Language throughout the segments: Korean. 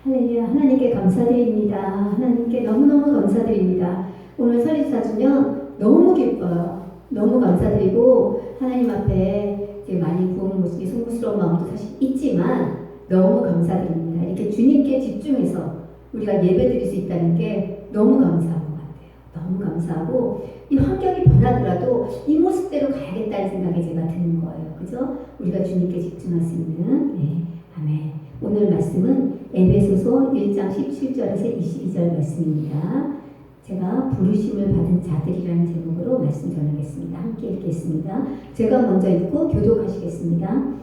할렐루야. 하나님께 감사드립니다. 하나님께 너무너무 감사드립니다. 오늘 설립사 주면 너무 기뻐요. 너무 감사드리고 하나님 앞에 많이 부은 모습이 송구스러운 마음도 사실 있지만 너무 감사드립니다. 이렇게 주님께 집중해서 우리가 예배드릴 수 있다는 게 너무 감사한 것 같아요. 너무 감사하고 이 환경이 변하더라도 이 모습대로 가야겠다는 생각이 제가 드는 거예요. 그죠? 우리가 주님께 집중할 수 있는 아멘. 오늘 말씀은 에베소서 1장 17절에서 22절 말씀입니다. 제가 부르심을 받은 자들이라는 제목으로 말씀 전하겠습니다. 함께 읽겠습니다. 제가 먼저 읽고 교독하시겠습니다.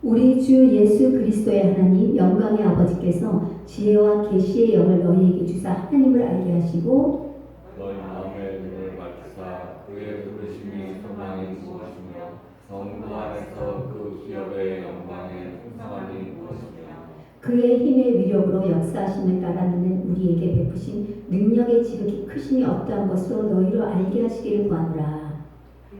우리 주 예수 그리스도의 하나님 영광의 아버지께서 지혜와 계시의 영을 너희에게 주사 하나님을 알게 하시고 너희 마음의 눈을 밝히사 그의 부르심이 소망이 무엇이며 성도 안에서 그 기업의 영광의 풍성함이 무엇이며 그의 힘의 위력으로 역사하심을 따라 믿는 우리에게 베푸신 능력의 지극히 크심이 어떠한 것으로 너희로 알게 하시기를 구하노라.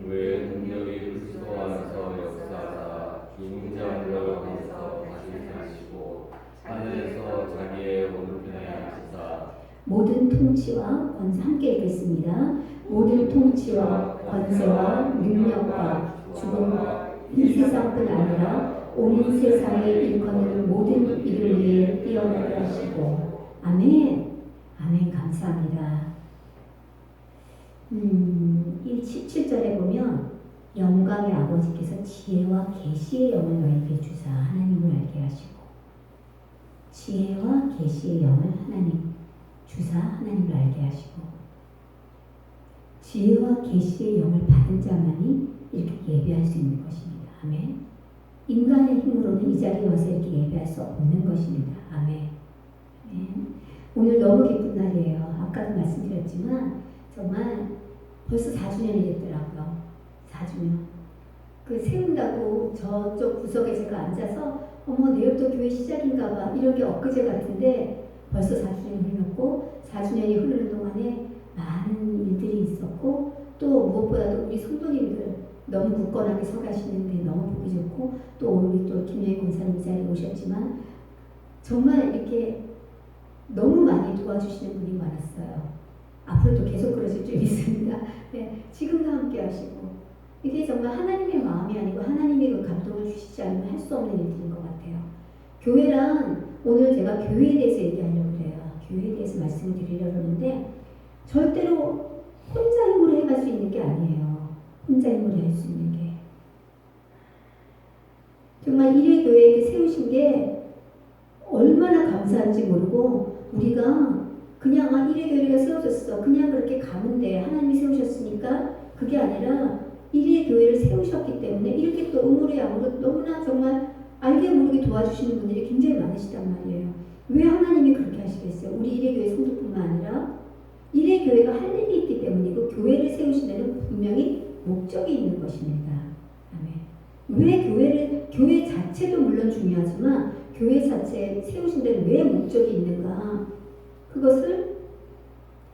그의 능력이 그리스도 안에서 역사하사 죽은 자들을 가운데서 다시 사시고 하늘에서 자기의 오른편에 앉으사 모든 통치와 권세 함께 읽겠습니다. 모든 통치와 권세와 능력과 주권과 이 세상뿐 아니라 온 세상의 일꾼을 모든 이를 위해 뛰어나게 하시고 아멘. 아멘. 감사합니다. 17절에 보면 영광의 아버지께서 지혜와 계시의 영을 너희에게 주사 하나님을 알게 하시고 지혜와 계시의 영을 하나님 주사 하나님을 알게 하시고 지혜와 계시의 영을 받은 자만이 이렇게 예배할 수 있는 것입니다. 아멘. 인간의 힘으로는 이 자리에 와서 이렇게 예배할 수 없는 것입니다. 아멘. 아멘. 오늘 너무 기쁜 날이에요. 아까도 말씀드렸지만 정말 벌써 4주년이 됐더라고요. 4주년. 그 세운다고 저쪽 구석에 제가 앉아서 어머 내일부터 교회 시작인가 봐 이런 게 엊그제 같은데 벌써 4주년이 흘렀고 4주년이 흐르는 동안에 많은 일들이 있었고 또 무엇보다도 우리 성도님들 너무 굳건하게 서 가시는데 너무 보기 좋고 또 우리 또 김여희 권사님 이 자리에 오셨지만 정말 이렇게 너무 많이 도와주시는 분이 많았어요. 앞으로도 계속 그러실 줄 믿습니다. 네, 지금도 함께 하시고 이게 정말 하나님의 마음이 아니고 하나님의 그 감동을 주시지 않으면 할 수 없는 일들인 것 같아요. 교회란 오늘 제가 교회에 대해서 얘기하려고 해요. 교회에 대해서 말씀을 드리려고 하는데 절대로 혼자 힘으로 해갈 수 있는 게 아니에요. 혼자 힘으로 할 수 있는 게 정말 일회 교회에 세우신 게 얼마나 감사한지 모르고 우리가 그냥 일회 교회가 세워졌어 그냥 그렇게 가면 돼 하나님이 세우셨으니까 그게 아니라 일회 교회를 세우셨기 때문에 이렇게 또 음으로 양으로 너무나 정말 알게 모르게 도와주시는 분들이 굉장히 많으시단 말이에요. 왜 하나님이 그렇게 하시겠어요? 우리 일회 교회 성도뿐만 아니라 일회 교회가 할 일이 있기 때문이고 교회를 세우신 데는 분명히 목적이 있는 것입니다. 아멘. 왜 교회 자체도 물론 중요하지만 교회 자체 세우신 데는 왜 목적이 있는가? 그것을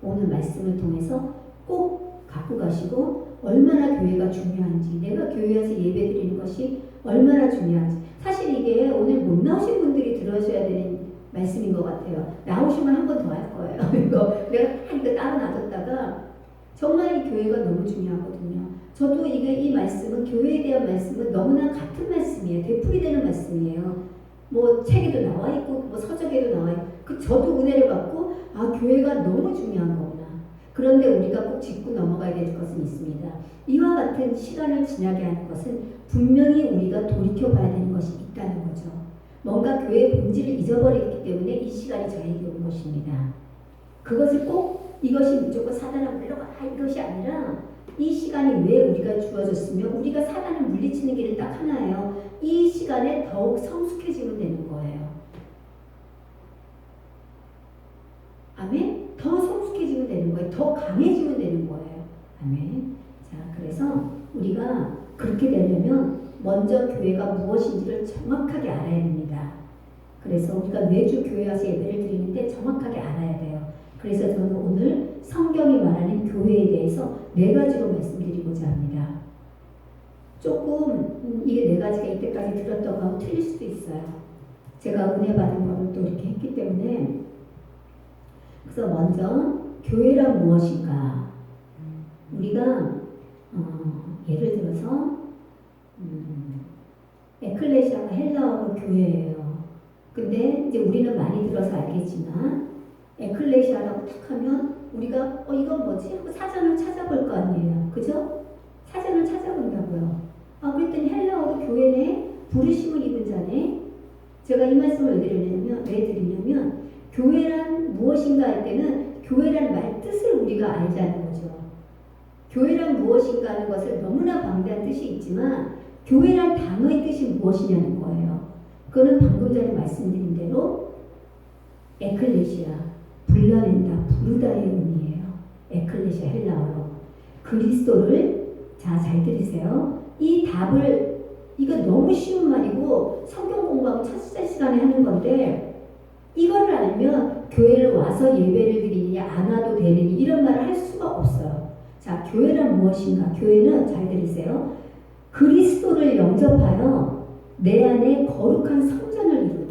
오늘 말씀을 통해서 꼭 갖고 가시고 얼마나 교회가 중요한지 내가 교회 와서 예배 드리는 것이 얼마나 중요한지 사실 이게 오늘 못 나오신 분들이 들으셔야 되는 말씀인 것 같아요. 나오시면 한 번 더 할 거예요. 이거 내가 이거 따로 놔뒀다가 정말 이 교회가 너무 중요하거든요. 저도 이 말씀은 교회에 대한 말씀은 너무나 같은 말씀이에요. 되풀이되는 말씀이에요. 뭐 책에도 나와 있고 뭐 서적에도 나와 있고 저도 은혜를 받고 교회가 너무 중요한 거구나. 그런데 우리가 꼭 짚고 넘어가야 될 것은 있습니다. 이와 같은 시간을 지나게 하는 것은 분명히 우리가 돌이켜봐야 되는 것이 있다는 거죠. 뭔가 교회의 본질을 잊어버렸기 때문에 이 시간이 저에게 온 것입니다. 그것을 꼭 이것이 무조건 사단아 물러가 이것이 아니라 이 시간이 왜 우리가 주어졌으며 우리가 사단을 물리치는 길은 딱 하나예요. 이 시간에 더욱 성숙해지면 되는 거예요. 아멘? 더 성숙해지면 되는 거예요. 더 강해지면 되는 거예요. 아멘? 자, 그래서 우리가 그렇게 되려면 먼저 교회가 무엇인지를 정확하게 알아야 됩니다. 그래서 우리가 매주 교회 와서 예배를 드리는데 정확하게 알아야 돼요. 그래서 저는 오늘 성경이 말하는 교회에 대해서 4가지로 말씀드리고자 합니다. 조금 이게 4가지가 이때까지 들었던 거하고 틀릴 수도 있어요. 제가 은혜 받은 거를 또 이렇게 했기 때문에 그래서 먼저 교회란 무엇인가 우리가 예를 들어서 에클레시아가 헬라어로 교회예요. 근데 이제 우리는 많이 들어서 알겠지만 에클레시아라고 딱 하면 우리가 이건 뭐지? 하고 사전을 찾아볼 거 아니에요. 그죠? 사전을 찾아본다고요. 그랬더니 헬라어로 교회네 부르심을 입은 자네. 제가 이 말씀을 왜 드리냐면 교회란 무엇인가 할 때는 교회란 말 뜻을 우리가 알자는 거죠. 교회란 무엇인가 하는 것을 너무나 방대한 뜻이 있지만 교회란 단어의 뜻이 무엇이냐는 거예요. 그거는 방금 전에 말씀드린 대로 에클레시아, 불러낸다, 부르다의 의미예요. 에클레시아 헬라어로. 그리스도를 잘 들으세요. 이 답을 이거 너무 쉬운 말이고 성경 공부하고 첫째 시간에 하는 건데 이거를 알면 교회를 와서 예배를 드리니 안 와도 되느니 이런 말을 할 수가 없어요. 자, 교회란 무엇인가? 교회는 잘 들으세요. 그리스도를 영접하여 내 안에 거룩한 성전을 이루는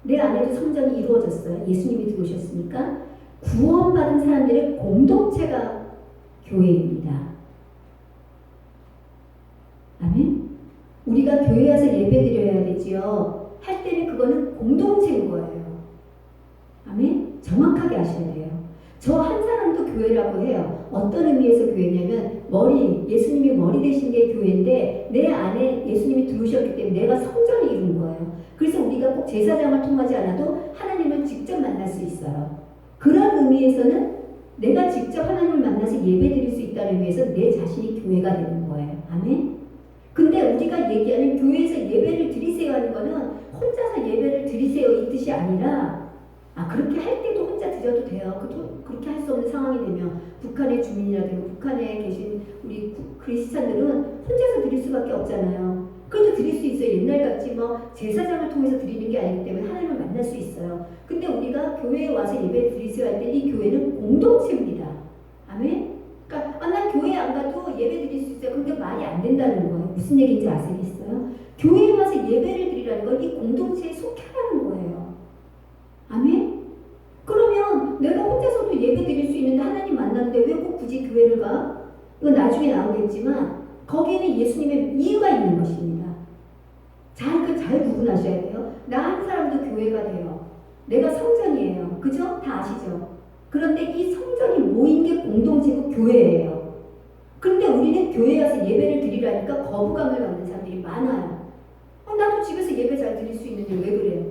내 안에도 성전이 이루어졌어요. 예수님이 들어오셨으니까 구원받은 사람들의 공동체가 교회입니다. 아멘? 우리가 교회 와서 예배 드려야 되지요. 할 때는 그거는 공동체인 거예요. 아멘? 정확하게 아셔야 돼요. 저 한 사람도 교회라고 해요. 어떤 의미에서 교회냐면 예수님이 머리 되신 게 교회인데 내 안에 예수님이 들어오셨기 때문에 내가 성전을 이룬 거예요. 그래서 우리가 꼭 제사장을 통하지 않아도 하나님을 직접 만날 수 있어요. 그런 의미에서는 내가 직접 하나님을 만나서 예배 드릴 수 있다는 의미에서 내 자신이 교회가 되는 거예요. 아멘? 근데 우리가 얘기하는 교회에서 예배를 드리세요 하는 거는 혼자서 예배를 드리세요 이 뜻이 아니라 그렇게 할 때도 혼자 드려도 돼요. 그렇게 할 수 없는 상황이 되면 북한의 주민이라든가 북한에 계신 우리 크리스찬들은 혼자서 드릴 수밖에 없잖아요. 그래도 드릴 수 있어요. 옛날같이 제사장을 통해서 드리는 게 아니기 때문에 하나님을 만날 수 있어요. 근데 우리가 교회에 와서 예배 드리세요 할 때 이 교회는 공동체입니다. 아멘? 그러니까 난 교회 안 가도 예배 드릴 수 있어요. 그게 말이 안 된다는 거예요. 무슨 얘기인지 아시겠어요? 교회에 와서 예배를 드리라는 건 이 공동체에 속하라는 거예요. 아멘? 그러면 내가 혼자서도 예배 드릴 수 있는데 하나님 만나는데 왜 꼭 굳이 교회를 가? 이건 나중에 나오겠지만 거기에는 예수님의 이유가 있는 것입니다. 잘 구분하셔야 돼요. 나 한 사람도 교회가 돼요. 내가 성전이에요. 그죠? 다 아시죠? 그런데 이 성전이 모인 게 공동체고 교회예요. 그런데 우리는 교회에 와서 예배를 드리라니까 거부감을 갖는 사람들이 많아요. 나도 집에서 예배 잘 드릴 수 있는데 왜 그래요?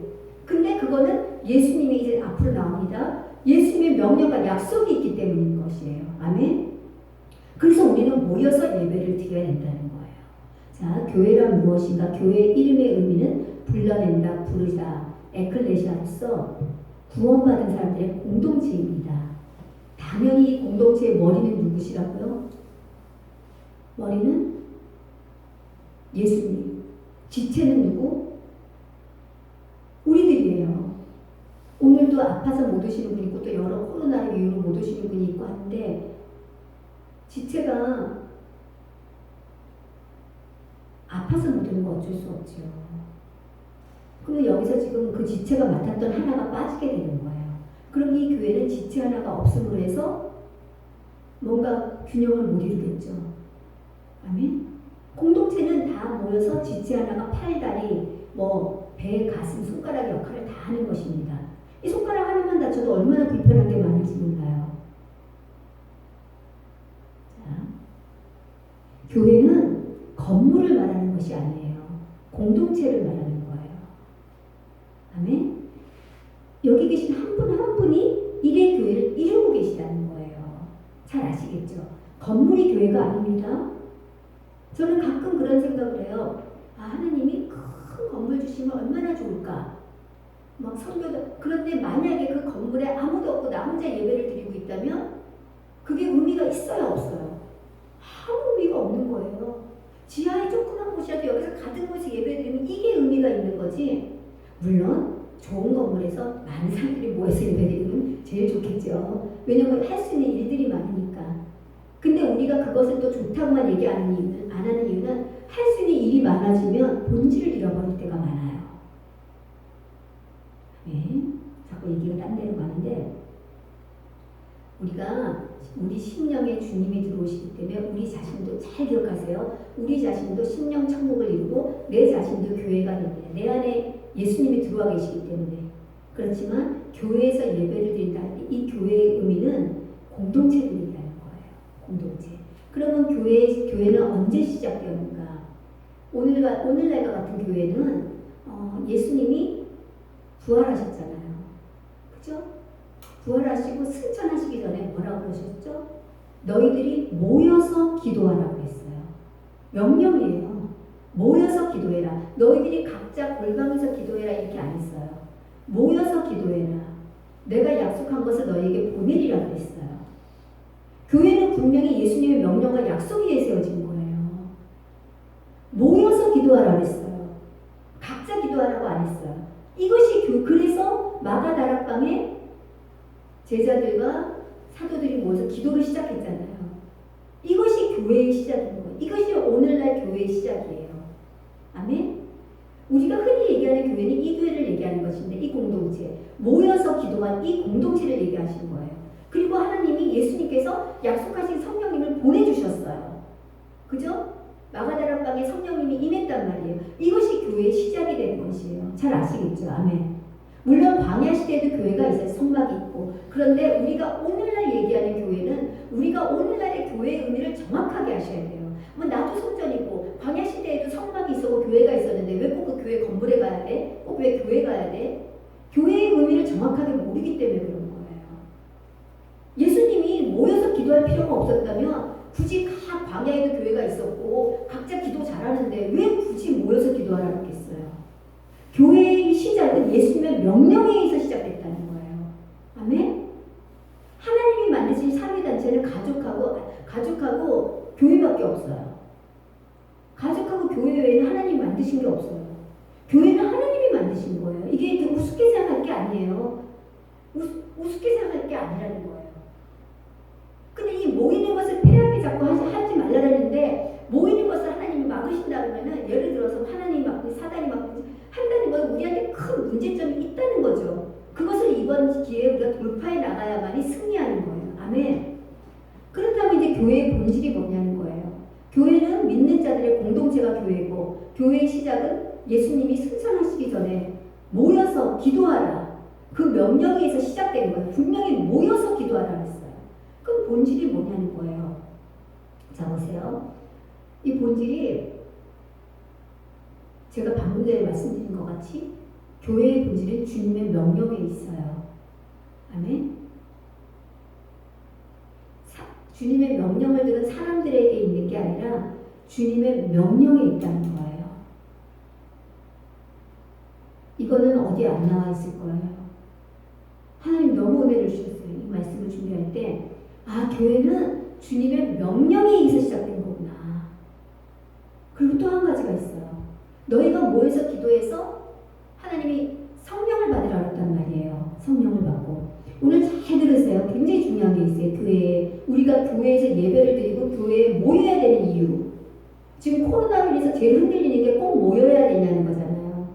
근데 그거는 예수님이 이제 앞으로 나옵니다. 예수님의 명령과 약속이 있기 때문인 것이에요. 아멘? 그래서 우리는 모여서 예배를 드려야 된다는 거예요. 자, 교회란 무엇인가? 교회의 이름의 의미는 불러낸다, 부르다, 에클레시아로서 구원받은 사람들의 공동체입니다. 당연히 이 공동체의 머리는 누구시라고요? 머리는 예수님. 지체는 누구? 우리들이에요. 오늘도 아파서 못 오시는 분이 있고 또 여러 코로나 이유로 못 오시는 분이 있고 하는데 지체가 아파서 못 오는 거 어쩔 수 없죠. 그러면 여기서 지금 그 지체가 맡았던 하나가 빠지게 되는 거예요. 그럼 이 교회는 지체 하나가 없음으로 해서 뭔가 균형을 못 이루겠죠. 아멘? 공동체는 다 모여서 지체 하나가 팔, 다리, 배, 가슴, 손가락 역할을 다 하는 것입니다. 이 손가락 하나만 다쳐도 얼마나 불편한 게 많을지 몰라요. 자, 교회는 건물을 말하는 것이 아니에요. 공동체를 말하는 거예요. 아멘? 여기 계신 한 분 한 분이 일의 교회를 이루고 계시다는 거예요. 잘 아시겠죠? 건물이 교회가 아닙니다. 저는 가끔 그런 생각을 해요. 하나님이 큰 건물 주시면 얼마나 좋을까? 성교도 그런데 만약에 그 건물에 아무도 없고 나 혼자 예배를 드리고 있다면 그게 의미가 있어요, 없어요? 아무 의미가 없는 거예요. 지하에 조그만 곳이라도 여기서 가득 모여서 예배 드리면 이게 의미가 있는 거지. 물론 좋은 건물에서 많은 사람들이 모여서 예배 드리면 제일 좋겠죠. 왜냐면 할 수 있는 일들이 많으니까. 근데 우리가 그것을 또 좋다고만 안 하는 이유는 할 수 있는 일이 많아지면 본질을 잃어버릴 때가 많아요. 네. 자꾸 얘기가 딴 데로 가는데 우리 심령에 주님이 들어오시기 때문에 우리 자신도 잘 기억하세요. 우리 자신도 심령 천국을 이루고 내 자신도 교회가 됩니다. 내 안에 예수님이 들어와 계시기 때문에. 그렇지만 교회에서 예배를 드린다 할 때 이 교회의 의미는 공동체를 얘기하는 거예요. 공동체. 그러면 교회는 언제 시작되었는가? 오늘날과 같은 교회는 예수님이 부활하셨잖아요. 그죠? 부활하시고 승천하시기 전에 뭐라고 그러셨죠? 너희들이 모여서 기도하라고 했어요. 명령이에요. 모여서 기도해라. 너희들이 각자 골방에서 기도해라 이렇게 안 했어요. 모여서 기도해라. 내가 약속한 것을 너희에게 보내리라고 했어요. 교회는 분명히 예수님의 명령과 약속 위에 세워진 거예요. 모여서 기도하라고 했어요. 각자 기도하라고 안 했어요. 이것이 그래서 마가다락방에 제자들과 사도들이 모여서 기도를 시작했잖아요. 이것이 교회의 시작인 거예요. 이것이 오늘날 교회의 시작이에요. 아멘? 우리가 흔히 얘기하는 교회는 이 교회를 얘기하는 것인데 이 공동체, 모여서 기도한 이 공동체를 얘기하시는 거예요. 그리고 하나님이 예수님께서 약속하신 성령님을 보내주셨어요. 그죠? 마가다락방에 성령님이 임했단 말이에요. 이것이 교회의 시작이 되는 것이에요. 잘 아시겠죠? 아멘. 물론 광야 시대에도 교회가 있어요. 성막이 있고. 그런데 우리가 오늘날 얘기하는 교회는 우리가 오늘날의 교회의 의미를 정확하게 하셔야 돼요. 뭐 나도 성전이고 광야 시대에도 성막이 있었고 교회가 있었는데 왜 꼭 그 교회 건물에 가야 돼? 꼭 왜 교회 가야 돼? 교회의 의미를 정확하게 모르기 때문에 그런 거예요. 예수님이 모여서 기도할 필요가 없었다면 굳이 각 광야에도 교회가 있었고 각자 기도 잘하는데 왜 굳이 모여서 기도하라고 했겠어요? 교회의 시작은 예수님의 명령에 의해서 시작됐다는 거예요. 아멘? 하나님이 만드신 사회단체는 가족하고 교회밖에 없어요. 가족하고 교회 외에는 하나님이 만드신 게 없어요. 교회는 하나님이 만드신 거예요. 이게 이렇게 우습게 생각할 게 아니에요. 우습게 생각할 게 아니라는 거예요. 근데 이 모이는 것을 폐하게 자꾸 하지 말라는데 모이는 것을 하나님이 막으신다 그러면은 예를 들어서 하나님이 막고 사단이 막고 한다는 건 우리한테 큰 문제점이 있다는 거죠. 그것을 이번 기회에 우리가 돌파해 나가야만이 승리하는 거예요. 아멘. 그렇다면 이제 교회의 본질이 뭐냐는 거예요. 교회는 믿는 자들의 공동체가 교회고 교회의 시작은 예수님이 승천하시기 전에 모여서 기도하라. 그 명령에 의해서 시작된 거예요. 분명히 모여서 기도하라 했어요. 그럼 본질이 뭐냐는 거예요. 자 보세요. 이 본질이 제가 방금 전에 말씀드린 것 같이 교회의 본질은 주님의 명령에 있어요. 아멘. 주님의 명령을 들은 사람들에게 있는 게 아니라 주님의 명령에 있다는 거예요. 이거는 어디 안 나와 있을 거예요. 하나님 너무 은혜를 주셨어요. 이 말씀을 준비할 때 교회는 주님의 명령에 의해서 시작된 거구나. 그리고 또 한 가지가 있어요. 너희가 모여서 기도해서 하나님이 성령을 받으라 그랬단 말이에요. 성령을 받고. 오늘 잘 들으세요. 굉장히 중요한 게 있어요. 교회에. 우리가 교회에서 예배를 드리고 교회에 모여야 되는 이유. 지금 코로나로 인해서 제일 흔들리는 게 꼭 모여야 되냐는 거잖아요.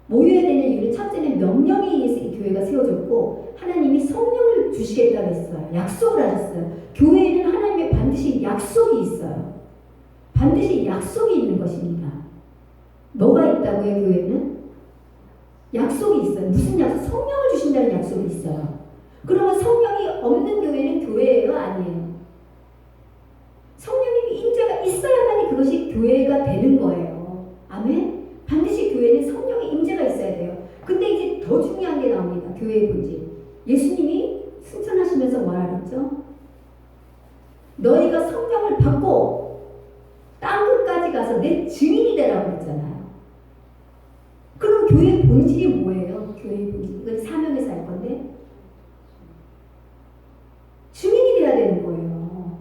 모여야 되는 이유는 첫째는 명령에 의해서 이 교회가 세워졌고 하나님이 성령을 주시겠다고 했어요. 약속을 하셨어요. 교회에는 하나님의 반드시 약속이 있어요. 반드시 약속이 있는 것입니다. 뭐가 있다고요? 교회는? 약속이 있어요. 무슨 약속? 성령을 주신다는 약속이 있어요. 그러면 성령이 없는 교회는 교회예요? 아니에요? 성령님이 임재가 있어야만 그것이 교회가 되는 거예요. 아멘? 반드시 교회는 성령의 임재가 있어야 돼요. 근데 이제 더 중요한 게 나옵니다. 교회의 본질. 예수님이 승천하시면서 뭐라 그랬죠? 너희가 성령을 받고 땅끝까지 가서 내 증인이 되라고 했잖아요. 그럼 교회의 본질이 뭐예요? 교회의 본질. 이건 사명에서 할 건데 증인이 돼야 되는 거예요.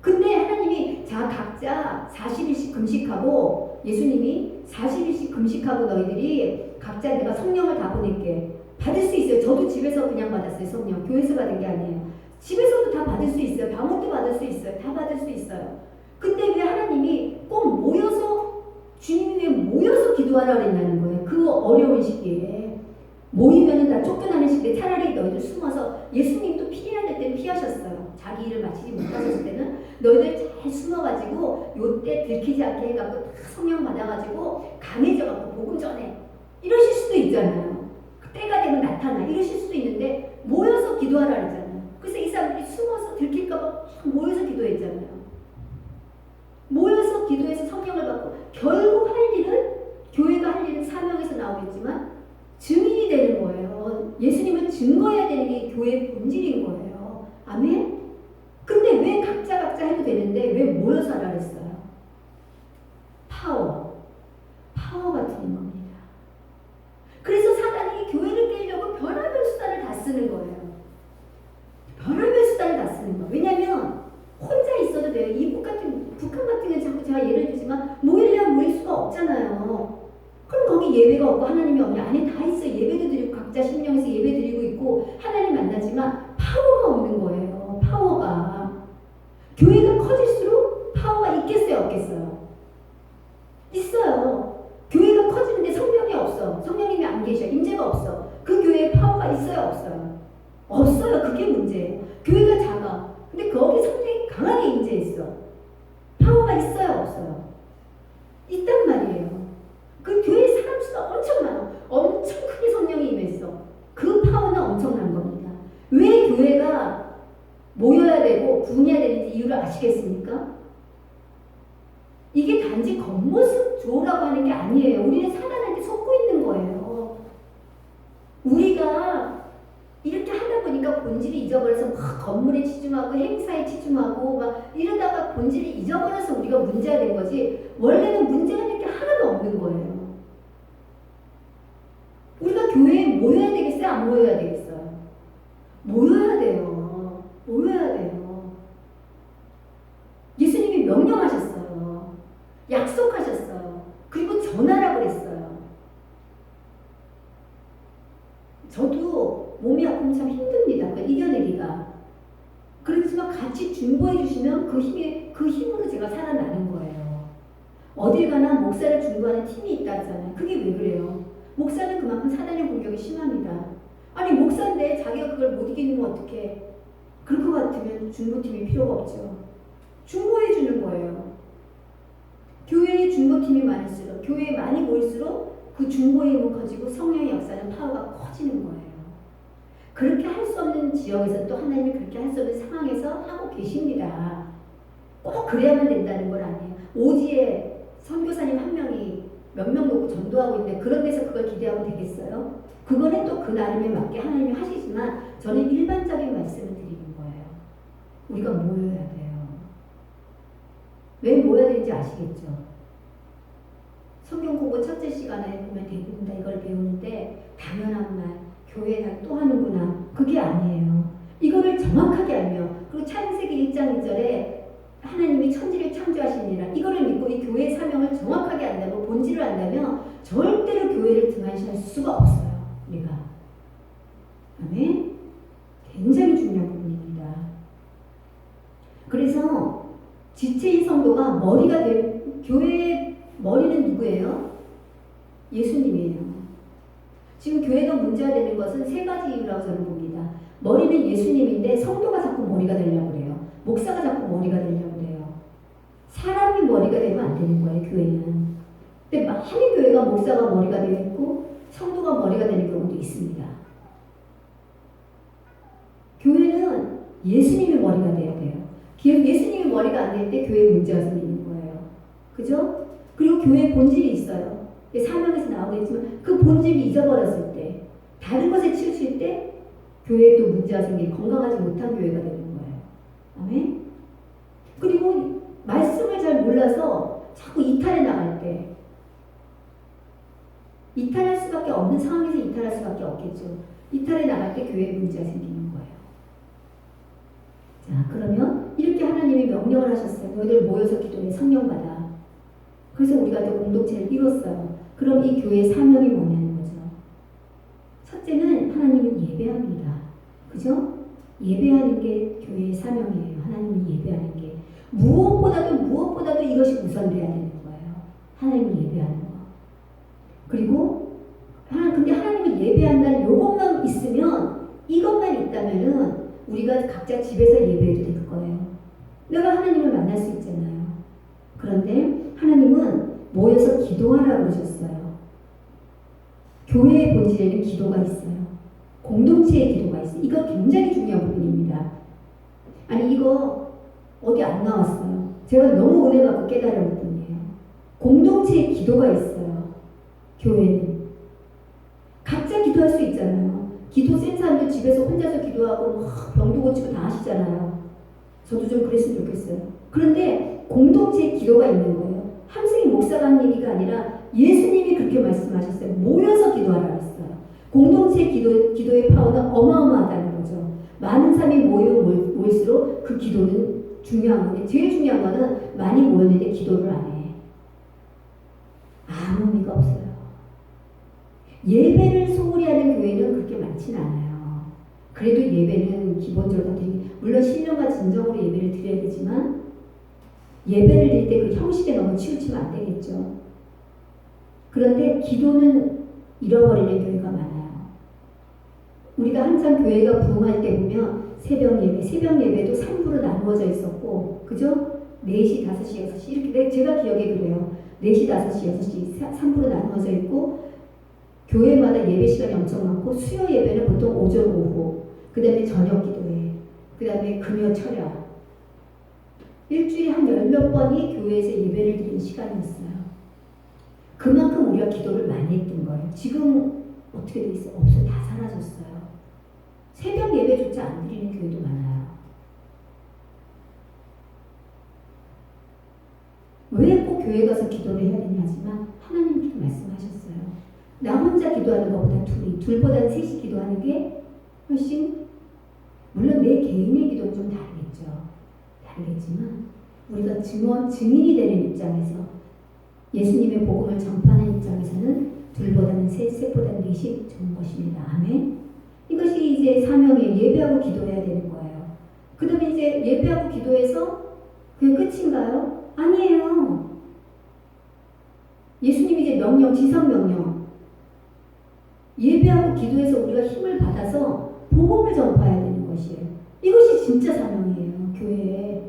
근데 하나님이 각자 40일씩 금식하고 예수님이 40일씩 금식하고 너희들이 각자 내가 성령을 다 보낼게. 받을 수 있어요. 저도 집에서 그냥 받았어요. 성령. 교회에서 받은 게 아니에요. 집에서도 다 받을 수 있어요. 방언도 받을 수 있어요. 다 받을 수 있어요. 근데 왜 하나님이 꼭 모여서 주님 위에 모여서 기도하라 그랬냐는 거예요. 그 그 어려운 시기에 모이면은 다 쫓겨나는 시기에 차라리 너희들 숨어서 예수님도 피해야 될 때는 피하셨어요. 자기 일을 마치지 못하셨을 때는 너희들 잘 숨어가지고 요때 들키지 않게 해갖고 다 성령 받아가지고 강해져갖고 복음 전해 이러실 수도 있잖아요. 때가 되면 나타나 이러실 수도 있는데 모여서 기도하라 그러잖아요. 그래서 이 사람들이 숨어서 들킬까봐 모여서 기도했잖아요. 모여서 기도해서 성령을 받고 결국 할 일은 교회가 할 일은 사명에서 나오겠지만 증인이 되는 거예요. 예수님을 증거해야 되는 게 교회의 본질인 거예요. 아멘? 근데 왜 각자 해도 되는데 왜 모여서 하라 그랬어요? 파워 같은 겁니다. 그래서 사단이 교회를 깨려고 별의별 수단을 다 쓰는 거예요. 별의별 수단을 다 쓰는 거예요. 왜냐면 혼자 있어도 돼요. 북한 같은 경우는 자꾸 제가 예를 들지만 모이려면 모일 수가 없잖아요. 그럼 거기 예배가 없고 하나님이 없냐? 안에 다 있어요. 예배도 드리고 각자 심령에서 예배 드리고 있고 하나님 만나지만 파워가 없는 거예요. 파워가. 교회가 커질수록 파워가 있겠어요? 없겠어요? 있어요. 교회가 커지는데 성령이 없어. 성령님이 안 계셔. 임재가 없어. 그 교회에 파워가 있어요? 없어요? 없어요. 그게 문제예요. 교회가 작아. 근데 거기 성령이 강하게 임재했어. 파워가 있어요? 없어요? 있단 말이에요. 그 교회 사람 수가 엄청 많아. 엄청 크게 성령이 임했어. 그 파워는 엄청난 겁니다. 왜 교회가 모여야 되고 구분해야 되는지 이유를 아시겠습니까? 이게 단지 겉모습 좋으라고 하는 게 아니에요. 우리는 사단한테 속고 있는 거예요. 우리가 이렇게 하다 보니까 본질이 잊어버려서 막 건물에 치중하고 행사에 치중하고 막 이러다가 본질이 잊어버려서 우리가 문제가 된 거지 원래는 문제가 될 게 하나도 없는 거예요. 우리가 교회에 모여야 되겠어요? 안 모여야 되겠어요? 모여야 돼요. 모여야 돼요. 예수님이 명령하셨어요. 약속하셨어요. 그리고 전하라고 그랬어요. 저도 몸이 아프면 참 힘듭니다. 그걸 이겨내기가. 그렇지만 같이 중보해 주시면 그 힘으로 제가 살아나는 거예요. 어딜 가나 목사를 중보하는 팀이 있다잖아요. 그게 왜 그래요? 목사는 그만큼 사단의 공격이 심합니다. 아니 목사인데 자기가 그걸 못 이기는 건 어떡해. 그럴 것 같으면 중보팀이 필요가 없죠. 중보해 주는 거예요. 교회에 중보팀이 많을수록 교회에 많이 모일수록 그 중보의 힘은 커지고 성령의 역사는 파워가 커지는 거예요. 그렇게 할 수 없는 지역에서 또 하나님이 그렇게 할 수 없는 상황에서 하고 계십니다. 꼭 그래야만 된다는 건 아니에요. 오지에 선교사님 한 명이 몇 명 놓고 전도하고 있는데 그런 데서 그걸 기대하고 되겠어요? 그거는 또 그 나름에 맞게 하나님이 하시지만 저는 일반적인 말씀을 드리는 거예요. 우리가 모여야 돼요. 왜 모여야 되는지 아시겠죠? 성경 공부 첫째 시간에 보면 대부분 다 이걸 배우는데 당연한 말, 교회가 또 하는구나. 그게 아니에요. 이거를 정확하게 알며 그리고 창세기 1장 1절에 하나님이 천지를 창조하시니라 이거를 믿고 이 교회의 사명을 정확하게 안다고 본질을 안다면 절대로 교회를 등한시할 수가 없어요. 우리가. 아멘? 굉장히 중요한 부분입니다. 그래서 지체인 성도가 머리가 된 교회의 머리는 누구예요? 예수님이에요. 지금 교회가 문제가 되는 것은 세 가지 이유라고 저는 봅니다. 머리는 예수님인데 성도가 자꾸 머리가 되려고 그래요. 목사가 자꾸 머리가 되려고 그래요. 사람이 머리가 되면 안 되는 거예요, 교회는. 근데 많은 교회가 목사가 머리가 되어 있고 성도가 머리가 되는 경우도 있습니다. 교회는 예수님이 머리가 되어야 돼요. 예수님이 머리가 안 될 때 교회에 문제가 생기는 거예요. 그죠? 그리고 교회에 본질이 있어요. 사명에서 나오겠지만 그 본질이 잊어버렸을 때 다른 것에 치우칠 때 교회에 또 문제가 생기고 건강하지 못한 교회가 되는 거예요. 아멘? 그리고 말씀을 잘 몰라서 자꾸 이탈해 나갈 때 이탈할 수밖에 없는 상황에서 이탈할 수밖에 없겠죠. 이탈해 나갈 때 교회에 문제가 생기는 거예요. 자, 그러면 이렇게 하나님이 명령을 하셨어요. 너희들 모여서 기도해 성령 받아. 그래서 우리가 또 공동체를 이뤘어요. 그럼 이 교회의 사명이 뭐냐는 거죠. 첫째는 하나님은 예배합니다. 그죠? 예배하는 게 교회의 사명이에요. 하나님을 예배하는 게. 무엇보다도 이것이 우선돼야 되는 거예요. 하나님을 예배하는 거. 그리고 근데 하나님을 예배한다는 요것만 있으면, 이것만 있다면은 우리가 각자 집에서 예배해도 될 거예요. 내가 하나님을 만날 수 있잖아요. 그런데 하나님은 모여서 기도하라고 그러셨어요. 교회의 본질에는 기도가 있어요. 공동체의 기도가 있어요. 이거 굉장히 중요한 부분입니다. 아니 이거 어디 안 나왔어요. 제가 너무 은혜 받고 깨달은 부분이에요. 공동체의 기도가 있어요. 교회는 각자 기도할 수 있잖아요. 기도 센 사람들 집에서 혼자서 기도하고 막 병도 고치고 다 하시잖아요. 저도 좀 그랬으면 좋겠어요. 그런데 공동체의 기도가 있는 거예요. 함승희 목사가 한 얘기가 아니라 예수님이 그렇게 말씀하셨어요. 모여서 기도하라고 했어요. 공동체 기도의 파워는 어마어마하다는 거죠. 많은 사람이 모일수록 그 기도는 중요한 건데, 제일 중요한 거는 많이 모였는데 기도를 안 해. 아무 의미가 없어요. 예배를 소홀히 하는 교회는 그렇게 많지는 않아요. 그래도 예배는 기본적으로 물론 신령과 진정으로 예배를 드려야 되지만, 예배를 드릴 때 그 형식에 너무 치우치면 안 되겠죠. 그런데 기도는 잃어버리는 교회가 많아요. 우리가 항상 교회가 부흥할 때 보면 새벽 예배도 3부로 나누어져 있었고, 그죠? 4시, 5시, 6시 이렇게 제가 기억에 그래요. 4시, 5시, 6시 3부로 나누어져 있고, 교회마다 예배 시간이 엄청 많고, 수요 예배는 보통 오전, 오후, 그 다음에 저녁 기도회, 그 다음에 금요 철야, 일주일에 한 10몇 번이 교회에서 예배를 드리는 시간이었어요. 그만큼 우리가 기도를 많이 했던 거예요. 지금 어떻게 돼 있어요? 없어요. 다 사라졌어요. 새벽 예배조차 안 드리는 교회도 많아요. 왜 꼭 교회 가서 기도를 해야 되냐 하지만 하나님께서 말씀하셨어요. 나 혼자 기도하는 것보다 둘보다는 셋이 기도하는 게 훨씬, 물론 내 개인의 기도는 좀 다르겠지만 우리가 증인이 되는 입장에서, 예수님의 복음을 전파하는 입장에서는 둘보다는 셋보다는 넷이 좋은 것입니다. 아멘. 이것이 이제 사명이에요. 예배하고 기도해야 되는 거예요. 그 다음에 이제 예배하고 기도해서 그게 끝인가요? 아니에요. 예수님이 이제 지상명령. 예배하고 기도해서 우리가 힘을 받아서 복음을 전파해야 되는 것이에요. 이것이 진짜 사명이에요. 교회에.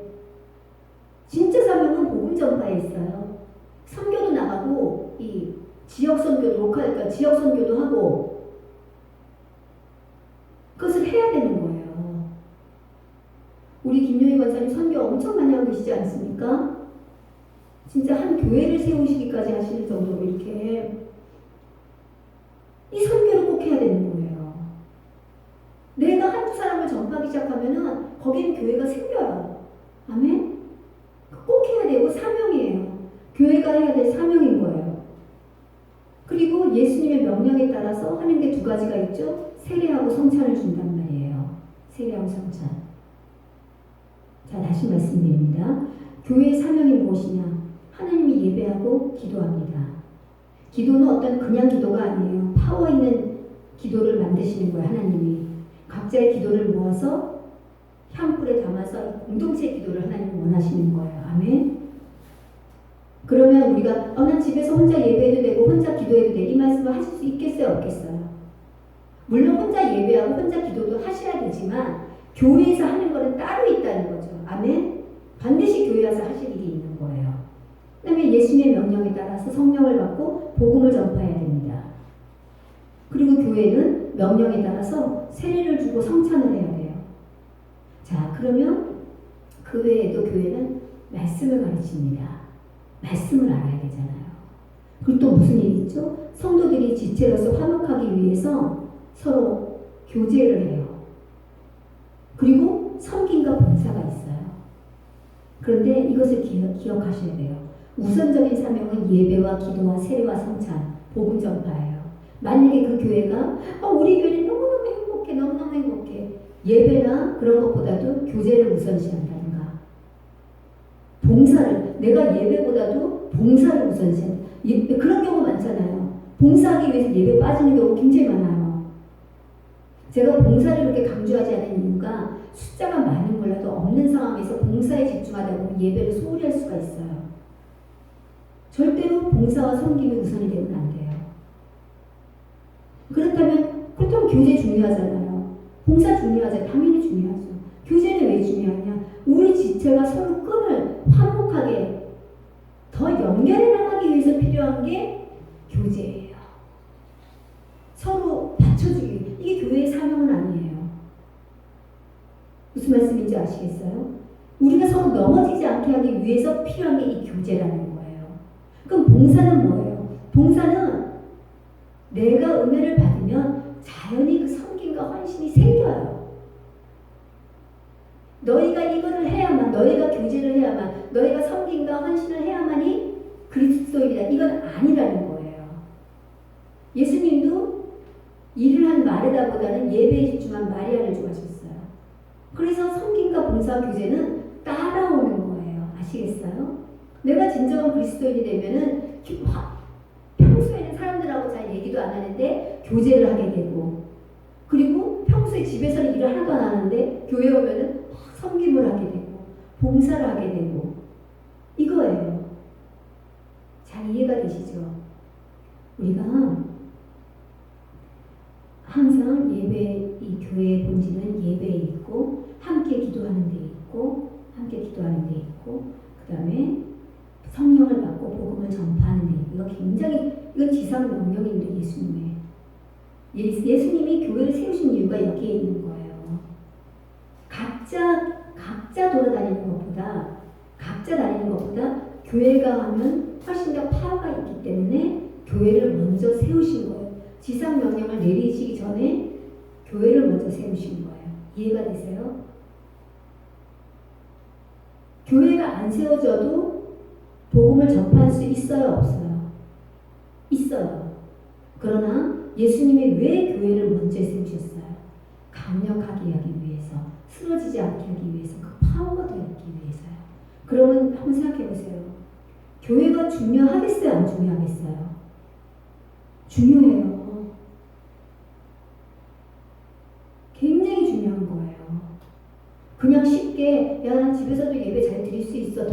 진짜 사명은 복음 전파에 있어요. 선교도 나가고, 이 지역 선교도, 그러니까 지역 선교도 하고, 그것을 해야 되는 거예요. 우리 김용희 권사님 선교 엄청 많이 하고 계시지 않습니까? 진짜 한 교회를 세우시기까지 하시는 정도로 이렇게 이 선교를 꼭 해야 되는 거예요. 내가 한두 사람을 전파하기 시작하면은 거기는 교회가 생겨요. 아멘? 꼭 해야 되고 사명이에요. 교회가 해야 될 사명인 거예요. 그리고 예수님의 명령에 따라서 하는 게 두 가지가 있죠. 세례하고 성찬을 준단 말이에요. 세례하고 성찬. 자, 다시 말씀드립니다. 교회의 사명이 무엇이냐? 하나님이 예배하고 기도합니다. 기도는 어떤 그냥 기도가 아니에요. 파워 있는 기도를 만드시는 거예요. 하나님이. 각자의 기도를 모아서 향불에 담아서 공동체 기도를 하나님이 원하시는 거예요. 아멘. 그러면 우리가 난 집에서 혼자 예배해도 되고 혼자 기도해도 돼, 이 말씀을 하실 수 있겠어요? 없겠어요? 물론 혼자 예배하고 혼자 기도도 하셔야 되지만 교회에서 하는 거는 따로 있다는 거죠. 아멘. 반드시 교회 와서 하실 일이 있는 거예요. 그 다음에 예수님의 명령에 따라서 성령을 받고 복음을 전파해야 됩니다. 그리고 교회는 명령에 따라서 세례를 주고 성찬을 해야 돼요. 자, 그러면 그 외에도 교회는 말씀을 가르칩니다. 말씀을 알아야 되잖아요. 그리고 또 무슨 일이 있죠? 성도들이 지체로서 화목하기 위해서 서로 교제를 해요. 그리고 섬김과 봉사가 있어요. 그런데 이것을 기억하셔야 돼요. 우선적인 사명은 예배와 기도와 세례와 성찬, 복음 전파예요. 만약에 그 교회가 우리 교회는 너무너무 행복해, 너무너무 행복해, 예배나 그런 것보다도 교제를 우선시한다든가, 봉사를, 내가 예배보다도 봉사를 우선시한다, 그런 경우 많잖아요. 봉사하기 위해서 예배 빠지는 경우 굉장히 많아요. 제가 봉사를 그렇게 강조하지 않는 이유가 숫자가 많은 몰라도 없는 상황에서 봉사에 집중하다 보면 예배를 소홀히 할 수가 있어요. 절대로 봉사와 섬김이 우선이 되면 안 돼요. 그렇다면 교제 중요하잖아요. 봉사 중요하잖아요. 당연히 중요하죠. 교제는 왜 중요하냐? 우리 지체가 서로 끈을 화목하게 더 연결해 나가기 위해서 필요한 게 교제예요. 서로 받쳐주기. 이게 교회의 사명은 아니에요. 무슨 말씀인지 아시겠어요? 우리가 서로 넘어지지 않게 하기 위해서 필요한 게 이 교제라는 거예요. 그럼 봉사는 뭐예요? 봉사는 내가 은혜를 받으면 자연히 그 섬김과 헌신이 생겨요. 너희가 이거를 해야만, 너희가 교제를 해야만, 너희가 섬김과 헌신을 해야만이 그리스도인이다. 이건 아니라는 거예요. 예수님도 일을 한 마르다보다는 예배에 집중한 마리아를 좋아하셨어요. 그래서 섬김과 봉사 교제는 따라오는 거예요. 아시겠어요? 내가 진정한 그리스도인이 되면은 평소에는 사람들하고 잘 얘기도 안 하는데 교제를 하게 되고, 그리고 평소에 집에서는 일을 하나도 안 하는데 교회 오면은 섬김을 하게 되고 봉사를 하게 되고, 이거예요. 잘 이해가 되시죠? 우리가 항상 이 교회의 본질은 예배에 있고, 함께 기도하는 데 있고, 그 다음에 성령을 받고 복음을 전파하는 데 있고, 이건 지상 명령인데 예수님이 교회를 세우신 이유가 여기에 있는 거예요. 각자 돌아다니는 것보다 교회가 하면 훨씬 더 파워가 있기 때문에 교회를 먼저 세우신 거예요. 지상 명령을 내리시기 전에 교회를 먼저 세우신 거예요. 이해가 되세요? 교회가 안 세워져도 복음을 전파할 수 있어요, 없어요? 있어요. 그러나 예수님이 왜 교회를 먼저 세우셨어요? 강력하게 하기 위해서, 쓰러지지 않게 하기 위해서, 그 파워가 되기 위해서요. 그러면 한번 생각해 보세요. 교회가 중요하겠어요, 안 중요하겠어요? 중요해요. 굉장히 중요한 거예요. 그냥 쉽게 난 집에서도 예배 잘 드릴 수 있어,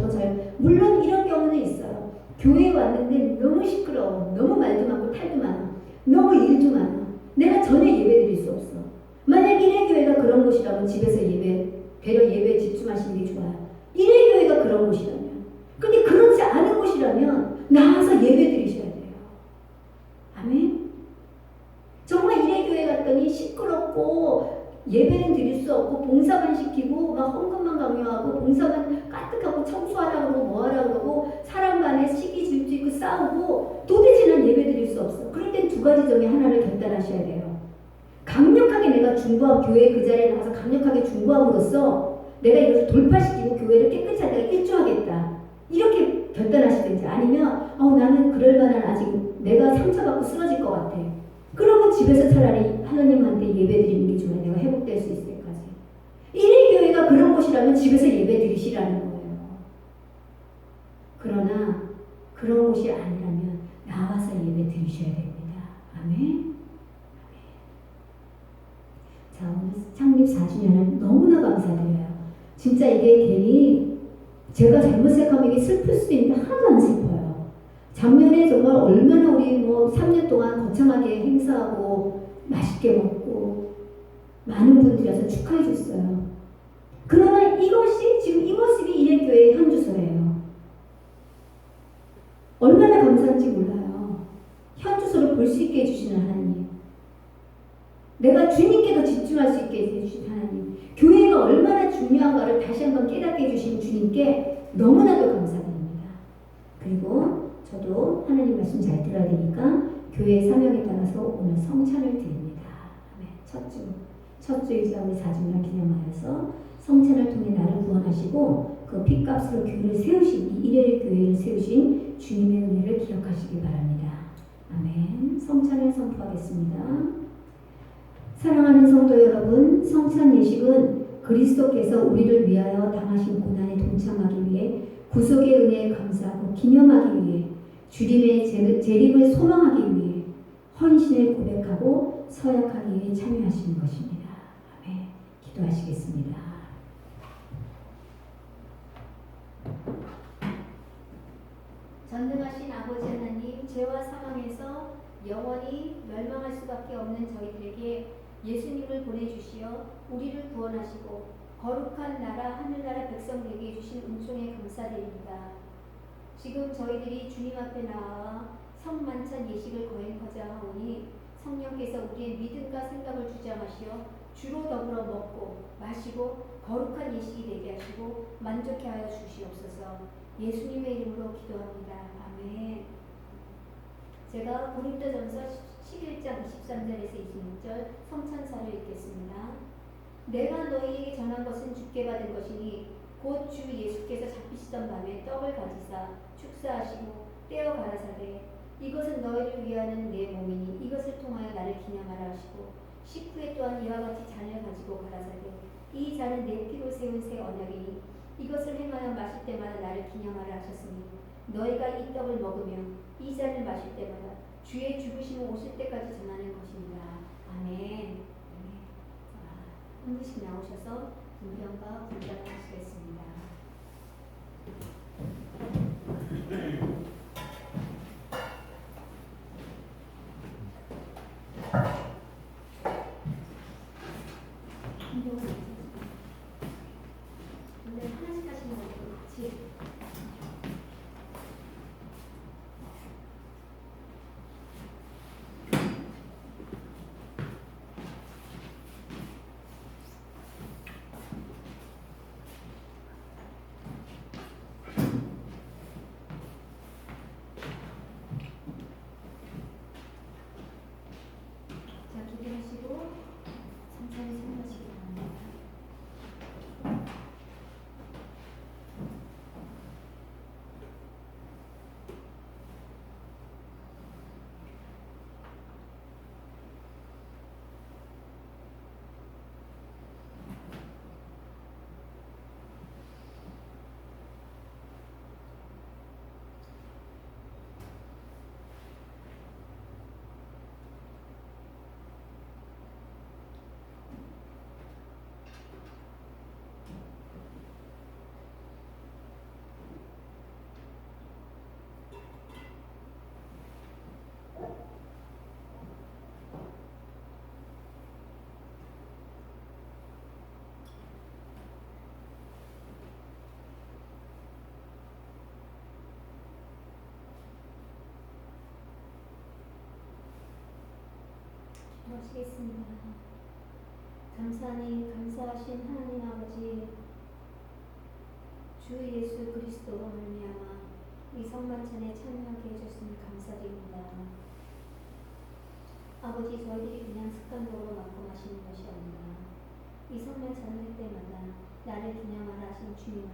물론 이런 경우는 있어요. 교회에 왔는데 너무 시끄러워, 너무 말도 많고 탈도 많아, 너무 일도 많아, 내가 전혀 예배 드릴 수 없어. 만약 일회교회가 그런 곳이라면 집에서 예배에 집중하시는 게 좋아요. 일회교회가 그런 곳이라면. 근데 그렇지 않은 곳이라면 나와서 예배 드리셔야 돼요. 아멘? 정말 일회교회 갔더니 시끄럽고 예배는 드릴 수 없고 봉사만 시키고 막 헌금만 강요하고 봉사만 까뜩하고 청소하라고 그러고 뭐하라고 그러고 사람 간에 시기 질투 있고 싸우고 도대체 난 예배 드릴 수 없어. 그럴 땐 두 가지 중에 하나를 결단하셔야 돼요. 강력하게 내가 교회 그 자리에 나가서 강력하게 중보함으로써 내가 이것을 돌파시키고 교회를 깨끗이 하다가 일조하겠다. 이렇게 결단하시든지, 아니면 나는 그럴 만한 아직 내가 상처받고 쓰러질 것 같아. 그러면 집에서 차라리 하나님한테 예배 드리는 게 좋아요. 내가 회복될 수 있을 때까지. 일회교회가 그런 곳이라면 집에서 예배 드리시라는 거예요. 그러나 그런 곳이 아니라면 나와서 예배 드리셔야 됩니다. 아멘. 자, 오늘 창립 4주년을 너무나 감사드려요. 진짜 이게 괜히 제가 잘못 생각하면 이게 슬플 수도 있는데 하나도 안 슬퍼요. 작년에 정말 얼마나 우리 3년 동안 거창하게 행사하고 맛있게 먹고 많은 분들이 와서 축하해 줬어요. 그러나 이것이 지금 이 모습이 일회교회의 현주소예요. 얼마나 감사한지 몰라요. 현주소를 볼 수 있게 해주시는 하나님, 내가 주님께 더 집중할 수 있게 해주신 하나님, 교회가 얼마나 중요한가를 다시 한번 깨닫게 해주신 주님께 너무나도 감사드립니다. 그리고 저도 하나님 말씀 잘 들어야 되니까 교회의 사명에 따라서 오늘 성찬을 드립니다. 첫 주이자 우리 4주년 기념하여서 성찬을 통해 나를 구원하시고 그 핏값으로 교회를 세우신, 이 일회의 교회를 세우신 주님의 은혜를 기억하시기 바랍니다. 아멘. 성찬을 선포하겠습니다. 사랑하는 성도 여러분, 성찬 예식은 그리스도께서 우리를 위하여 당하신 고난에 동참하기 위해 구속의 은혜에 감사하고 기념하기 위해 주님의 재림을 소망하기 위해 헌신을 고백하고 서약하기 위해 참여하시는 것입니다. 아멘. 기도하시겠습니다. 전능하신 아버지 하나님, 죄와 사망에서 영원히 멸망할 수밖에 없는 저희들에게 예수님을 보내주시어 우리를 구원하시고 거룩한 나라 하늘나라 백성 되게 해주신 은총에 감사드립니다. 지금 저희들이 주님 앞에 나와 성만찬 예식을 거행하자 하오니 성령께서 우리의 믿음과 생각을 주장하시어 주로 더불어 먹고 마시고 거룩한 예식이 되게 하시고 만족해 하여 주시옵소서. 예수님의 이름으로 기도합니다. 아멘. 제가 고린도전서 11장 23절에서 26절 성찬사를 읽겠습니다. 내가 너희에게 전한 것은 주께 받은 것이니 곧 주 예수께서 잡히시던 밤에 떡을 가지사 축사하시고 떼어 가라사대 이것은 너희를 위하는 내 몸이니 이것을 통하여 나를 기념하라 하시고 식후에 또한 이와 같이 잔을 가지고 가라사대 이 잔은 내 피로 세운 새 언약이니 이것을 행하여 마실 때마다 나를 기념하라 하셨으니 너희가 이 떡을 먹으며 이 잔을 마실 때마다 주의 죽으심을 오실 때까지 전하는 것입니다. 아멘. 한 분씩 나오셔서 분명과 분장을 하시겠습니다. 근데 하나씩 하시는 것도 같이 자 기도하시고 천천히 생각하시기 바랍니다. 기도하시겠습니다. 감사하니 감사하신 하나님 아버지 주 예수 그리스도로 말미암아 이 성만찬에 참여하게 해주시니 감사드립니다. 아버지 저희들이 그냥 습관적으로 먹고 마시는 것이 아니라 이 성만찬을 할 때마다 나를 기념하라 하신 주님을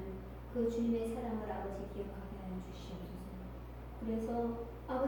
그 주님의 사랑을 아버지 기억하게 하여 주시옵소서. 그래서 아버지